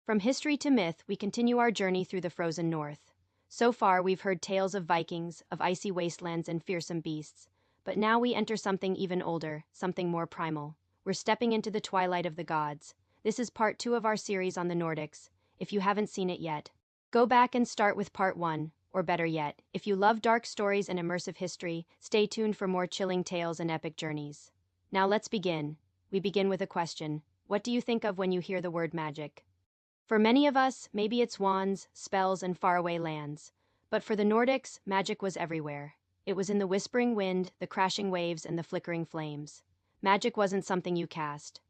From history to myth, we continue our journey through the frozen north. So far, we've heard tales of Vikings, of icy wastelands and fearsome beasts. But now we enter something even older, something more primal. We're stepping into the twilight of the gods. This is part 2 of our series on the Nordics. If you haven't seen it yet, go back and start with part 1. Or better yet, if you love dark stories and immersive history, stay tuned for more chilling tales and epic journeys. Now let's begin. We begin with a question. What do you think of when you hear the word magic? For many of us, maybe it's wands, spells, and faraway lands. But for the Nordics, magic was everywhere. It was in the whispering wind, the crashing waves, and the flickering flames. Magic wasn't something you cast.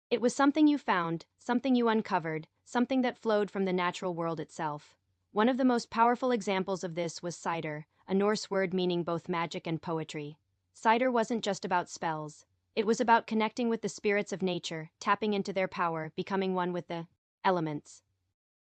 It was something you found, something you uncovered, something that flowed from the natural world itself. One of the most powerful examples of this was cider, a Norse word meaning both magic and poetry. Cider wasn't just about spells. It was about connecting with the spirits of nature, tapping into their power, becoming one with the elements.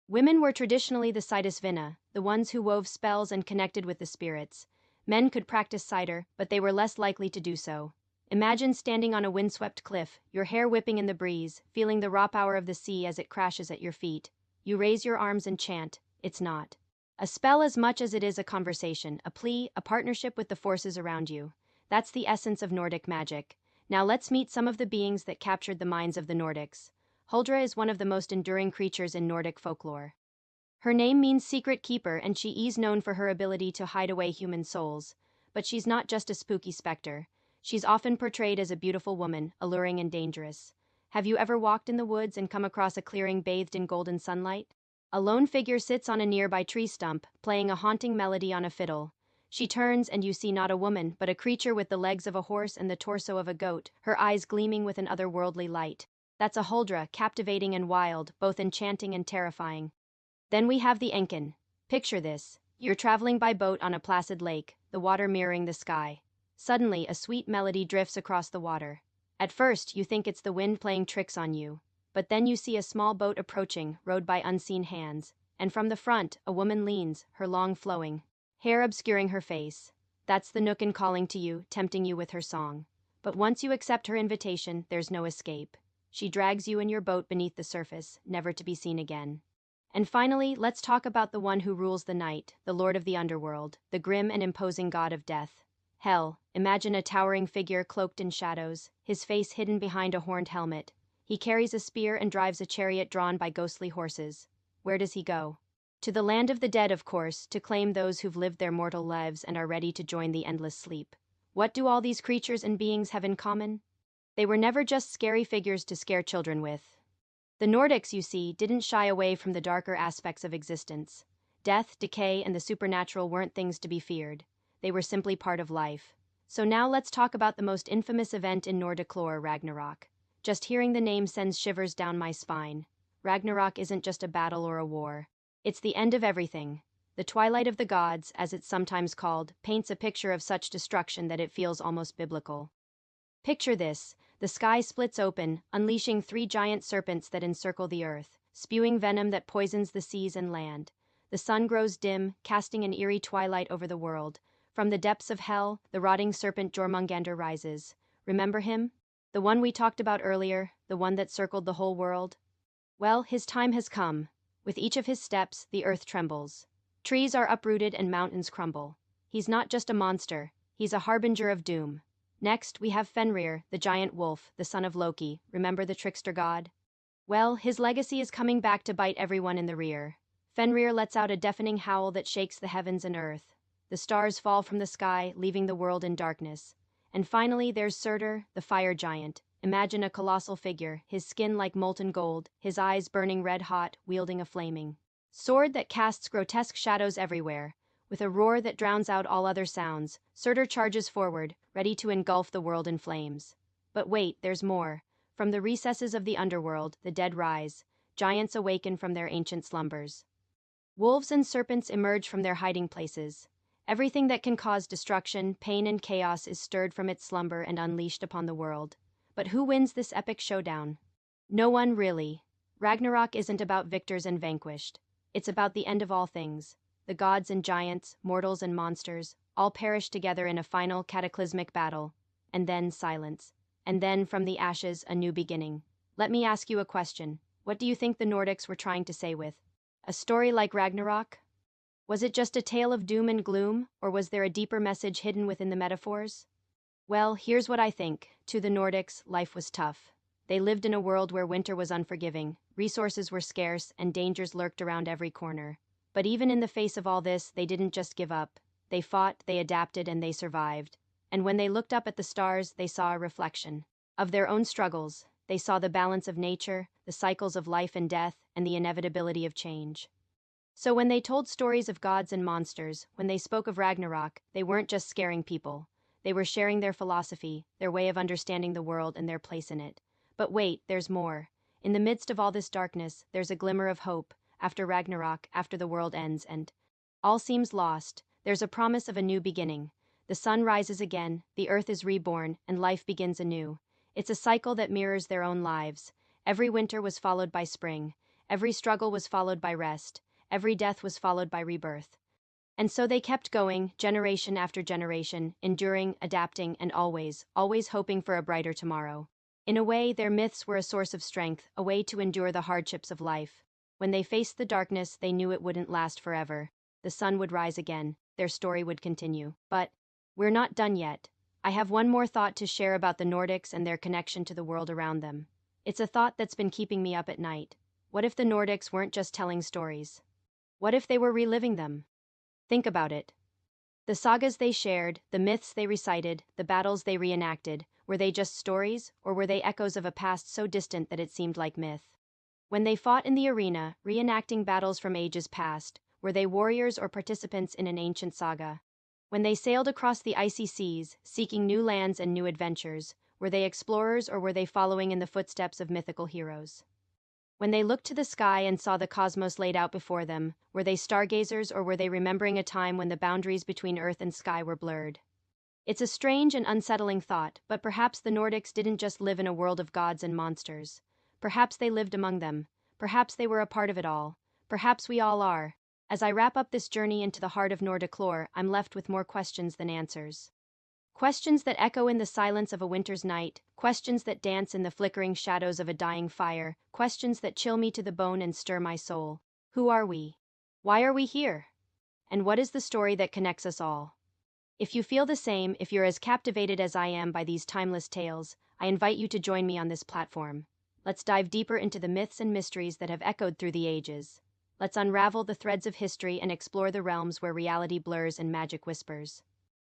Women were traditionally the Sidisvinna, the ones who wove spells and connected with the spirits. Men could practice cider, but they were less likely to do so. Imagine standing on a windswept cliff, your hair whipping in the breeze, feeling the raw power of the sea as it crashes at your feet. You raise your arms and chant. It's not a spell as much as it is a conversation, a plea, a partnership with the forces around you. That's the essence of Nordic magic. Now let's meet some of the beings that captured the minds of the Nordics. Huldra is one of the most enduring creatures in Nordic folklore. Her name means secret keeper, and she is known for her ability to hide away human souls. But she's not just a spooky specter. She's often portrayed as a beautiful woman, alluring and dangerous. Have you ever walked in the woods and come across a clearing bathed in golden sunlight? A lone figure sits on a nearby tree stump, playing a haunting melody on a fiddle. She turns and you see not a woman, but a creature with the legs of a horse and the torso of a goat, her eyes gleaming with an otherworldly light. That's a Huldra, captivating and wild, both enchanting and terrifying. Then we have the Enken. Picture this. You're traveling by boat on a placid lake, the water mirroring the sky. Suddenly, a sweet melody drifts across the water. At first, you think it's the wind playing tricks on you. But then you see a small boat approaching, rowed by unseen hands. And from the front, a woman leans, her long flowing hair obscuring her face. That's the Nukken calling to you, tempting you with her song. But once you accept her invitation, there's no escape. She drags you and your boat beneath the surface, never to be seen again. And finally, let's talk about the one who rules the night, the lord of the underworld, the grim and imposing god of death. Hell, imagine a towering figure cloaked in shadows, his face hidden behind a horned helmet. He carries a spear and drives a chariot drawn by ghostly horses. Where does he go? To the land of the dead, of course, to claim those who've lived their mortal lives and are ready to join the endless sleep. What do all these creatures and beings have in common? They were never just scary figures to scare children with. The Nordics, you see, didn't shy away from the darker aspects of existence. Death, decay, and the supernatural weren't things to be feared. They were simply part of life. So now let's talk about the most infamous event in Nordic lore, Ragnarök. Just hearing the name sends shivers down my spine. Ragnarök isn't just a battle or a war. It's the end of everything. The twilight of the gods, as it's sometimes called, paints a picture of such destruction that it feels almost biblical. Picture this. The sky splits open, unleashing 3 giant serpents that encircle the earth, spewing venom that poisons the seas and land. The sun grows dim, casting an eerie twilight over the world. From the depths of hell, the rotting serpent Jörmungandr rises. Remember him? The one we talked about earlier, the one that circled the whole world? Well, his time has come. With each of his steps, the earth trembles. Trees are uprooted and mountains crumble. He's not just a monster, he's a harbinger of doom. Next, we have Fenrir, the giant wolf, the son of Loki. Remember the trickster god? Well, his legacy is coming back to bite everyone in the rear. Fenrir lets out a deafening howl that shakes the heavens and earth. The stars fall from the sky, leaving the world in darkness. And finally, there's Surtur, the fire giant. Imagine a colossal figure, his skin like molten gold, his eyes burning red hot, wielding a flaming sword that casts grotesque shadows everywhere. With a roar that drowns out all other sounds, Surtur charges forward, ready to engulf the world in flames. But wait, there's more. From the recesses of the underworld, the dead rise. Giants awaken from their ancient slumbers. Wolves and serpents emerge from their hiding places. Everything that can cause destruction, pain, and chaos is stirred from its slumber and unleashed upon the world. But who wins this epic showdown? No one, really. Ragnarök isn't about victors and vanquished. It's about the end of all things. The gods and giants, mortals and monsters, all perish together in a final cataclysmic battle. And then silence. And then, from the ashes, a new beginning. Let me ask you a question. What do you think the Nordics were trying to say with a story like Ragnarök? Was it just a tale of doom and gloom, or was there a deeper message hidden within the metaphors? Well, here's what I think. To the Nordics, life was tough. They lived in a world where winter was unforgiving, resources were scarce, and dangers lurked around every corner. But even in the face of all this, they didn't just give up. They fought, they adapted, and they survived. And when they looked up at the stars, they saw a reflection of their own struggles. They saw the balance of nature, the cycles of life and death, and the inevitability of change. So when they told stories of gods and monsters, when they spoke of Ragnarök, they weren't just scaring people. They were sharing their philosophy, their way of understanding the world and their place in it. But wait, there's more. In the midst of all this darkness, there's a glimmer of hope. After Ragnarök, after the world ends and all seems lost, there's a promise of a new beginning. The sun rises again, the earth is reborn, and life begins anew. It's a cycle that mirrors their own lives. Every winter was followed by spring. Every struggle was followed by rest. Every death was followed by rebirth. And so they kept going, generation after generation, enduring, adapting, and always hoping for a brighter tomorrow. In a way, their myths were a source of strength, a way to endure the hardships of life. When they faced the darkness, they knew it wouldn't last forever. The sun would rise again, their story would continue. But we're not done yet. I have one more thought to share about the Nordics and their connection to the world around them. It's a thought that's been keeping me up at night. What if the Nordics weren't just telling stories? What if they were reliving them? Think about it. The sagas they shared, the myths they recited, the battles they reenacted, were they just stories, or were they echoes of a past so distant that it seemed like myth? When they fought in the arena, reenacting battles from ages past, were they warriors or participants in an ancient saga? When they sailed across the icy seas, seeking new lands and new adventures, were they explorers or were they following in the footsteps of mythical heroes? When they looked to the sky and saw the cosmos laid out before them, were they stargazers or were they remembering a time when the boundaries between earth and sky were blurred? It's a strange and unsettling thought, but perhaps the Nordics didn't just live in a world of gods and monsters. Perhaps they lived among them. Perhaps they were a part of it all. Perhaps we all are. As I wrap up this journey into the heart of Nordic lore, I'm left with more questions than answers. Questions that echo in the silence of a winter's night, questions that dance in the flickering shadows of a dying fire, questions that chill me to the bone and stir my soul. Who are we? Why are we here? And what is the story that connects us all? If you feel the same, if you're as captivated as I am by these timeless tales, I invite you to join me on this platform. Let's dive deeper into the myths and mysteries that have echoed through the ages. Let's unravel the threads of history and explore the realms where reality blurs and magic whispers.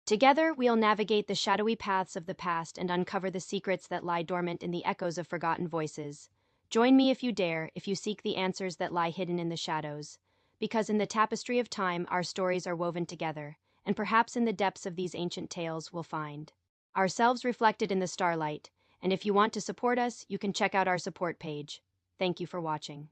Together, we'll navigate the shadowy paths of the past and uncover the secrets that lie dormant in the echoes of forgotten voices. Join me if you dare, if you seek the answers that lie hidden in the shadows. Because in the tapestry of time, our stories are woven together, and perhaps in the depths of these ancient tales we'll find ourselves reflected in the starlight. And if you want to support us, you can check out our support page. Thank you for watching.